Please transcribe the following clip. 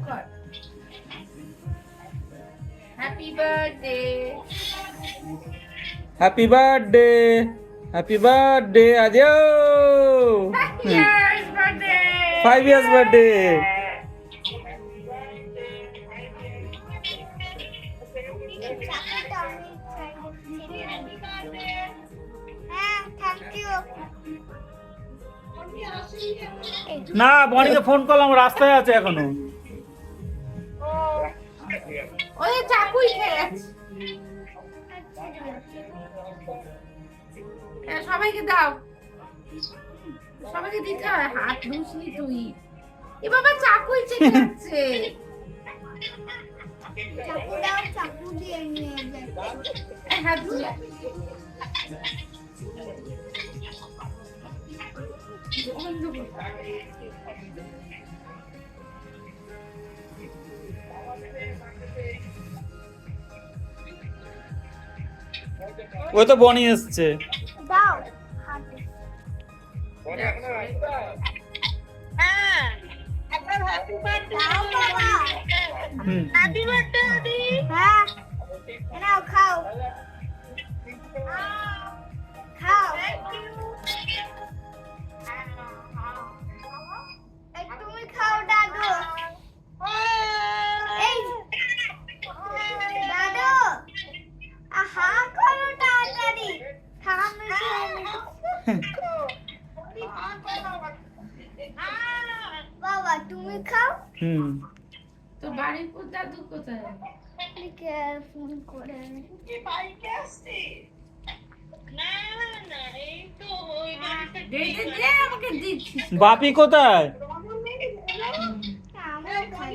কর happy birthday happy birthday happy birthday আজও years birthday 5 years birthday না বনিকে phone করলাম রাস্তায় আছে এখনো ওই চাকুই খেয়েছে সবাইকে দাও সবাইকে দিতে হয় হাত ধুসনি তুই এ বাবা চাকুই চেকে যাচ্ছে চাকু দিয়ে নিয়ে হাত ধুয়ে ওই তো বনি এসছে দাও হাতে দাও বাবা হ্যাপি বার্থডে দি হ্যাঁ নাও খাও খাও তুমি খাও দাদু এই দাদু আহা করো তাড়াতাড়ি থামে বাবা তুমি খাও তো বাড়ির পর দাদু কোথায় কে ফোন করে দে আমাকে দিচ্ছিস বাপি কোথায় আমরা খাই